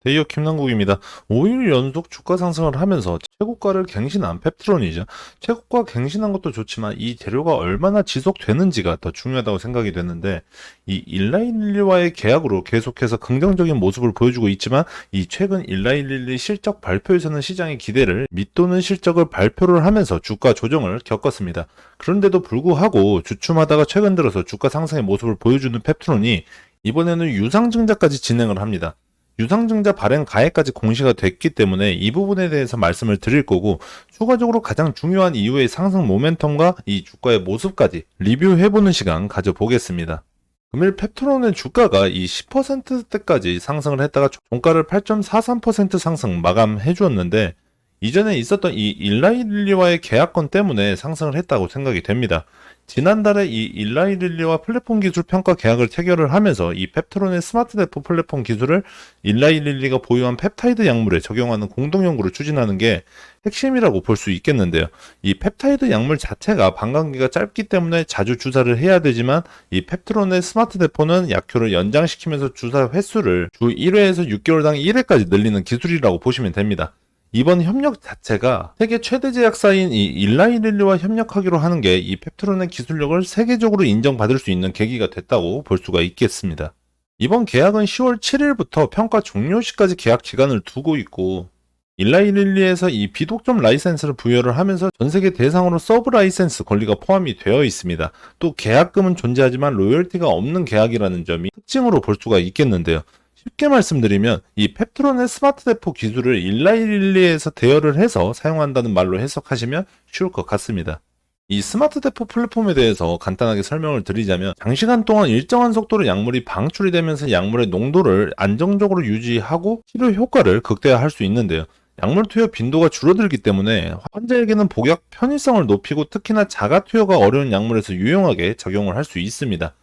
대기업 김남국입니다. 5일 연속 주가 상승을 하면서 최고가를 갱신한 펩트론이죠. 최고가 갱신한 것도 좋지만 이 재료가 얼마나 지속되는지가 더 중요하다고 생각이 되는데, 이 일라이릴리와의 계약으로 계속해서 긍정적인 모습을 보여주고 있지만, 이 최근 일라이릴리 실적 발표에서는 시장의 기대를 밑도는 실적을 발표를 하면서 주가 조정을 겪었습니다. 그런데도 불구하고 주춤하다가 최근 들어서 주가 상승의 모습을 보여주는 펩트론이 이번에는 유상증자까지 진행을 합니다. 유상증자 발행 가액까지 공시가 됐기 때문에 이 부분에 대해서 말씀을 드릴 거고, 추가적으로 가장 중요한 이유의 상승 모멘텀과 이 주가의 모습까지 리뷰해보는 시간 가져보겠습니다. 금일 펩트론의 주가가 이 10%대까지 상승을 했다가 종가를 8.43% 상승 마감해 주었는데, 이전에 있었던 이 일라이릴리와의 계약권 때문에 상승을 했다고 생각이 됩니다. 지난달에 이 일라이릴리와 플랫폼 기술 평가 계약을 체결을 하면서 이 펩트론의 스마트 대포 플랫폼 기술을 일라이릴리가 보유한 펩타이드 약물에 적용하는 공동 연구를 추진하는 게 핵심이라고 볼 수 있겠는데요. 이 펩타이드 약물 자체가 방광기가 짧기 때문에 자주 주사를 해야 되지만, 이 펩트론의 스마트 대포는 약효를 연장시키면서 주사 횟수를 주 1회에서 6개월당 1회까지 늘리는 기술이라고 보시면 됩니다. 이번 협력 자체가 세계 최대 제약사인 이 일라이릴리와 협력하기로 하는 게 이 펩트론의 기술력을 세계적으로 인정받을 수 있는 계기가 됐다고 볼 수가 있겠습니다. 이번 계약은 10월 7일부터 평가 종료 시까지 계약 기간을 두고 있고, 일라이릴리에서 이 비독점 라이센스를 부여를 하면서 전세계 대상으로 서브 라이센스 권리가 포함이 되어 있습니다. 또 계약금은 존재하지만 로열티가 없는 계약이라는 점이 특징으로 볼 수가 있겠는데요. 쉽게 말씀드리면 이 펩트론의 스마트 대포 기술을 일라이릴리에서 대여를 해서 사용한다는 말로 해석하시면 쉬울 것 같습니다. 이 스마트 대포 플랫폼에 대해서 간단하게 설명을 드리자면, 장시간 동안 일정한 속도로 약물이 방출이 되면서 약물의 농도를 안정적으로 유지하고 치료 효과를 극대화할 수 있는데요. 약물 투여 빈도가 줄어들기 때문에 환자에게는 복약 편의성을 높이고 특히나 자가 투여가 어려운 약물에서 유용하게 적용을 할 수 있습니다.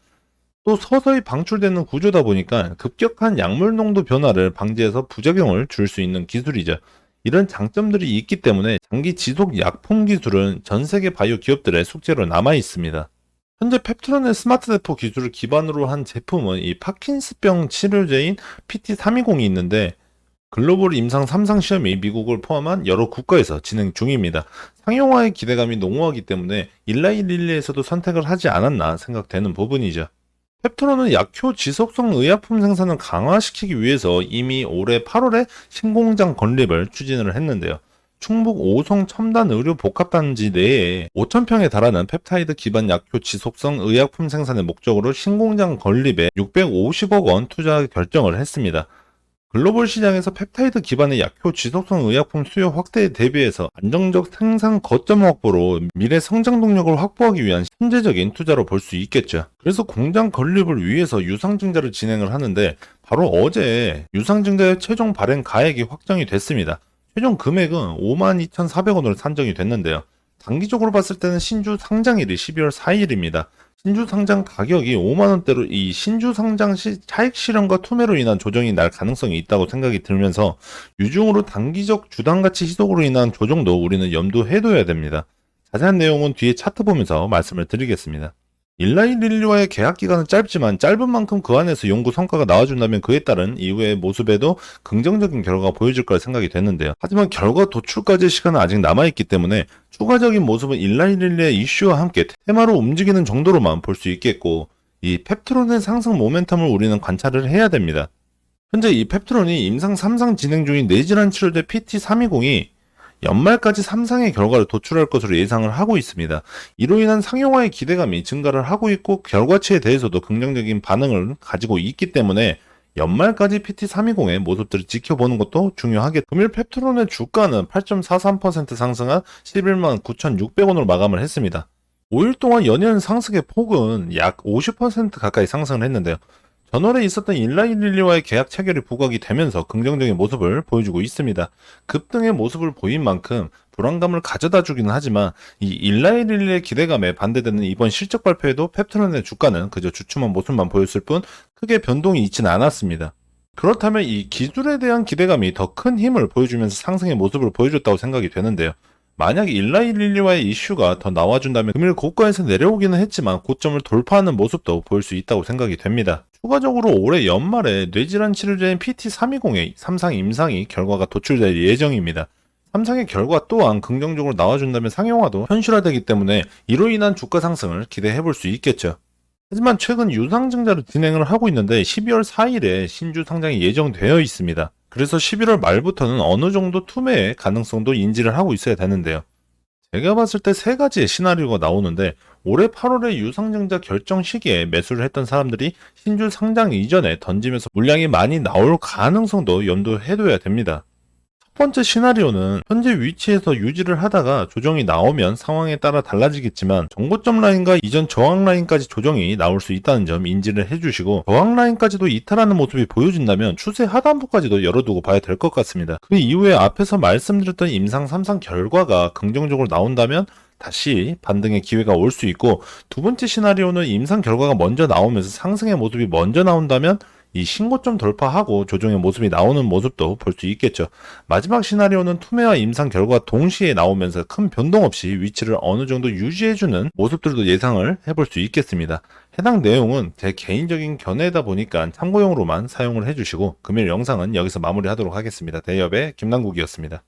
또 서서히 방출되는 구조다 보니까 급격한 약물 농도 변화를 방지해서 부작용을 줄 수 있는 기술이죠. 이런 장점들이 있기 때문에 장기 지속 약품 기술은 전 세계 바이오 기업들의 숙제로 남아 있습니다. 현재 펩트론의 스마트 대포 기술을 기반으로 한 제품은 이 파킨스병 치료제인 PT320이 있는데, 글로벌 임상 3상 시험이 미국을 포함한 여러 국가에서 진행 중입니다. 상용화의 기대감이 농후하기 때문에 일라이릴리에서도 선택을 하지 않았나 생각되는 부분이죠. 펩트론은 약효 지속성 의약품 생산을 강화시키기 위해서 이미 올해 8월에 신공장 건립을 추진을 했는데요. 충북 오송 첨단 의료 복합단지 내에 5,000평에 달하는 펩타이드 기반 약효 지속성 의약품 생산의 목적으로 신공장 건립에 650억 원 투자 결정을 했습니다. 글로벌 시장에서 펩타이드 기반의 약효 지속성 의약품 수요 확대에 대비해서 안정적 생산 거점 확보로 미래 성장 동력을 확보하기 위한 현재적인 투자로 볼 수 있겠죠. 그래서 공장 건립을 위해서 유상증자를 진행을 하는데, 바로 어제 유상증자의 최종 발행 가액이 확정이 됐습니다. 최종 금액은 52,400원으로 산정이 됐는데요. 단기적으로 봤을 때는 신주 상장일이 12월 4일입니다. 신주 상장 가격이 5만원대로 이 신주 상장 시 차익 실현과 투매로 인한 조정이 날 가능성이 있다고 생각이 들면서, 유중으로 단기적 주당 가치 희석으로 인한 조정도 우리는 염두해둬야 됩니다. 자세한 내용은 뒤에 차트 보면서 말씀을 드리겠습니다. 일라이릴리와의 계약 기간은 짧지만 짧은 만큼 그 안에서 연구 성과가 나와준다면 그에 따른 이후의 모습에도 긍정적인 결과가 보여질 거라 생각이 되는데요. 하지만 결과 도출까지의 시간은 아직 남아있기 때문에 추가적인 모습은 일라이릴리의 이슈와 함께 테마로 움직이는 정도로만 볼 수 있겠고, 이 펩트론의 상승 모멘텀을 우리는 관찰을 해야 됩니다. 현재 이 펩트론이 임상 3상 진행 중인 뇌질환 치료제 PT320이 연말까지 3상의 결과를 도출할 것으로 예상을 하고 있습니다. 이로 인한 상용화의 기대감이 증가를 하고 있고, 결과치에 대해서도 긍정적인 반응을 가지고 있기 때문에 연말까지 PT320의 모습들을 지켜보는 것도 중요하게, 금일 펩트론의 주가는 8.43% 상승한 11만 9,600원으로 마감을 했습니다. 5일 동안 연이은 상승의 폭은 약 50% 가까이 상승을 했는데요. 전월에 있었던 일라이릴리와의 계약 체결이 부각이 되면서 긍정적인 모습을 보여주고 있습니다. 급등의 모습을 보인 만큼 불안감을 가져다 주기는 하지만, 이 일라이릴리의 기대감에 반대되는 이번 실적 발표에도 펩트론의 주가는 그저 주춤한 모습만 보였을 뿐 크게 변동이 있지는 않았습니다. 그렇다면 이 기술에 대한 기대감이 더 큰 힘을 보여주면서 상승의 모습을 보여줬다고 생각이 되는데요. 만약 1라일릴리와의 이슈가 더 나와준다면 금일 고가에서 내려오기는 했지만 고점을 돌파하는 모습도 보일 수 있다고 생각이 됩니다. 추가적으로 올해 연말에 뇌질환 치료제인 PT320의 3상 임상이 결과가 도출될 예정입니다. 3상의 결과 또한 긍정적으로 나와준다면 상용화도 현실화되기 때문에 이로 인한 주가 상승을 기대해 볼 수 있겠죠. 하지만 최근 유상증자로 진행을 하고 있는데 12월 4일에 신주 상장이 예정되어 있습니다. 그래서 11월 말부터는 어느 정도 투매의 가능성도 인지를 하고 있어야 되는데요. 제가 봤을 때 세 가지의 시나리오가 나오는데 올해 8월에 유상증자 결정 시기에 매수를 했던 사람들이 신주 상장 이전에 던지면서 물량이 많이 나올 가능성도 염두해둬야 됩니다. 첫 번째 시나리오는 현재 위치에서 유지를 하다가 조정이 나오면 상황에 따라 달라지겠지만 정고점 라인과 이전 저항 라인까지 조정이 나올 수 있다는 점 인지를 해주시고 저항 라인까지도 이탈하는 모습이 보여진다면 추세 하단부까지도 열어두고 봐야 될 것 같습니다. 그 이후에 앞에서 말씀드렸던 임상 3상 결과가 긍정적으로 나온다면 다시 반등의 기회가 올 수 있고 두 번째 시나리오는 임상 결과가 먼저 나오면서 상승의 모습이 먼저 나온다면 이 신고점 돌파하고 조정의 모습이 나오는 모습도 볼 수 있겠죠. 마지막 시나리오는 투매와 임상 결과가 동시에 나오면서 큰 변동 없이 위치를 어느 정도 유지해주는 모습들도 예상을 해볼 수 있겠습니다. 해당 내용은 제 개인적인 견해다 보니까 참고용으로만 사용을 해주시고 금일 영상은 여기서 마무리하도록 하겠습니다. 대여배 김남국이었습니다.